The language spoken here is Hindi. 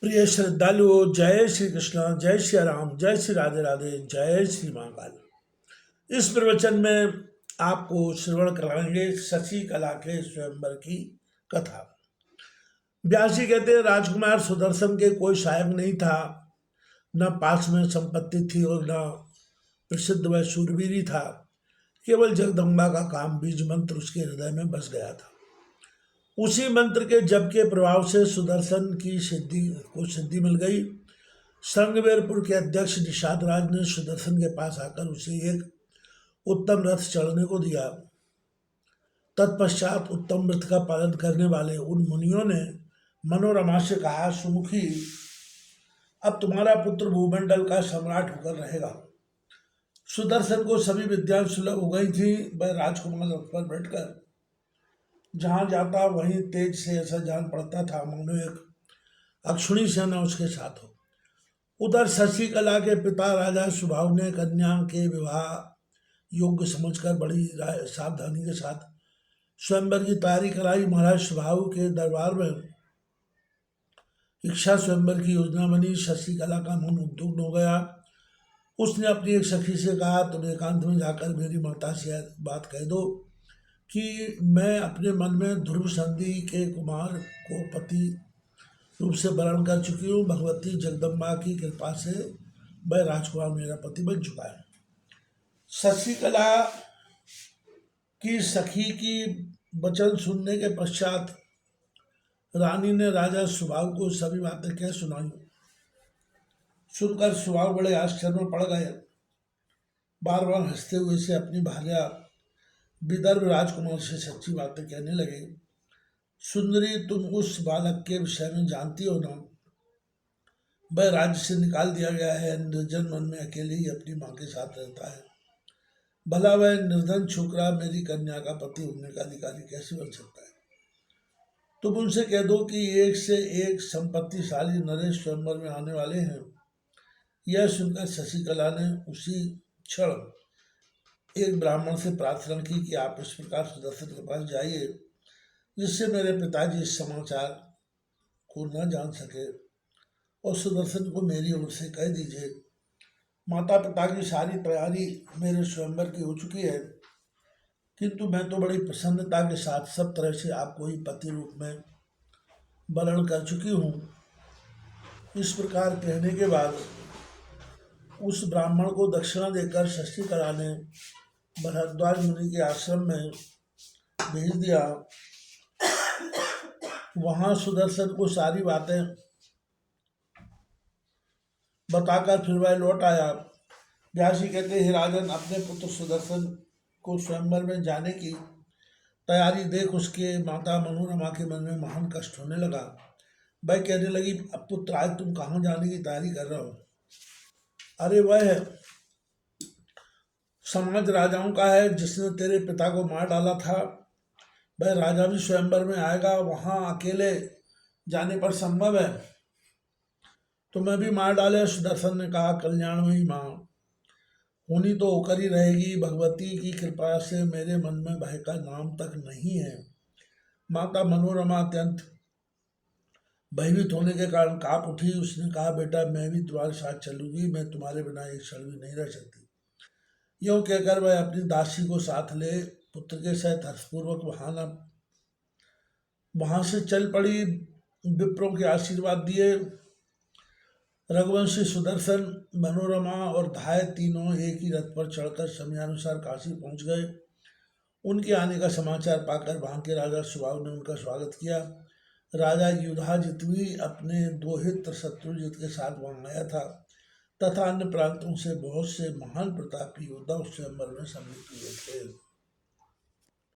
प्रिय श्रद्धालुओं, जय श्री कृष्ण, जय श्री राम, जय श्री राधे राधे, जय श्री महाकाल। इस प्रवचन में आपको श्रवण कराएंगे शशिकला के स्वयंवर की कथा। व्यास जी कहते हैं, राजकुमार सुदर्शन के कोई सहायक नहीं था, न पास में संपत्ति थी और न प्रसिद्ध व शूरवीर ही था। केवल जगदम्बा का काम बीज मंत्र उसके हृदय में बस गया था। उसी मंत्र के जप के प्रभाव से सुदर्शन की सिद्धि मिल गई। संगवेरपुर के अध्यक्ष निषाद राज ने सुदर्शन के पास आकर उसे एक उत्तम रथ चढ़ने को दिया। तत्पश्चात उत्तम व्रत का पालन करने वाले उन मुनियों ने मनोरमा से कहा, सुमुखी, अब तुम्हारा पुत्र भूमंडल का सम्राट होकर रहेगा। सुदर्शन को सभी विद्याएं सुलभ हो गई थी। वह राजकुमार रथ पर बैठकर जहाँ जाता वहीं तेज से ऐसा जान पड़ता था मानो एक अक्षुणी सेना उसके साथ हो। उधर शशिकला के पिता राजा सुभाव ने कन्या के विवाह योग्य समझकर बड़ी सावधानी के साथ स्वयंवर की तैयारी कराई। महाराज सुभाव के दरबार में इच्छा स्वयंवर की योजना बनी। शशिकला का मन उद्विग्न हो गया। उसने अपनी एक सखी से कहा, तुम एकांत में जाकर मेरी माता से बात कह दो कि मैं अपने मन में ध्रुव संधि के कुमार को पति रूप से वरण कर चुकी हूँ। भगवती जगदम्बा की कृपा से वह राजकुमार मेरा पति बन चुका है। शशिकला की सखी की वचन सुनने के पश्चात रानी ने राजा सुभाव को सभी बातें कह सुनाई। सुनकर सुभाव बड़े आश्चर्य में पड़ गए। बार बार हंसते हुए से अपनी भार्या विदर्भ राजकुमार से सच्ची बातें कहने लगे। सुंदरी, तुम उस बालक के विषय में जानती हो ना? वह राज्य से निकाल दिया गया है, निर्जन मन में अकेले ही अपनी माँ के साथ रहता है। भला वह निर्धन छोकरा मेरी कन्या का पति होने का अधिकारी कैसे बन सकता है? तुम उनसे कह दो कि एक से एक संपत्तिशाली नरेश स्वयंवर में आने वाले हैं। यह सुनकर शशिकला ने उसी क्षण एक ब्राह्मण से प्रार्थना की कि आप इस प्रकार सुदर्शन के पास जाइए जिससे मेरे पिताजी इस समाचार को न जान सके, और सुदर्शन को मेरी ओर से कह दीजिए, माता पिता की सारी तैयारी मेरे स्वयंवर की हो चुकी है, किंतु मैं तो बड़ी प्रसन्नता के साथ सब तरह से आपको ही पति रूप में वरण कर चुकी हूँ। इस प्रकार कहने के बाद उस ब्राह्मण को दक्षिणा देकर शशिकला ने भरद्वाज मुनि के आश्रम में भेज दिया। वहां सुदर्शन को सारी बातें बताकर फिर वह लौट आया। व्यास जी कहते हैं, राजन, अपने पुत्र सुदर्शन को स्वयंवर में जाने की तैयारी देख उसके माता मनोरमा के मन में महान कष्ट होने लगा। वह कहने लगी, अब पुत्र, आज तुम कहाँ जाने की तैयारी कर रहे हो? अरे, वह समाज राजाओं का है जिसने तेरे पिता को मार डाला था। वह राजा भी स्वयंवर में आएगा। वहां अकेले जाने पर संभव है तुम्हें भी मार डाले। सुदर्शन ने कहा, कल्याणमयी माँ होनी तो होकर ही रहेगी। भगवती की कृपा से मेरे मन में भय का नाम तक नहीं है। माता मनोरमा अत्यंत भयभीत होने के कारण कांप उठी। उसने कहा, बेटा, मैं भी तुम्हारे साथ चलूंगी। मैं तुम्हारे बिना एक क्षण भी नहीं रह सकती। यूं कहकर वह अपनी दासी को साथ ले पुत्र के सहित हर्षपूर्वक वहां से चल पड़ी। विप्रों के आशीर्वाद दिए। रघुवंशी सुदर्शन, मनोरमा और धाय तीनों एक ही रथ पर चढ़कर समयानुसार काशी पहुंच गए। उनके आने का समाचार पाकर वहां के राजा सुभाव ने उनका स्वागत किया। राजा युधाजित भी अपने दोहित्र शत्रुजित के साथ वहां आया था तथा अन्य प्रांतों से बहुत से महान प्रतापी योद्धा उस स्वयंवर में सम्मिलित हुए थे।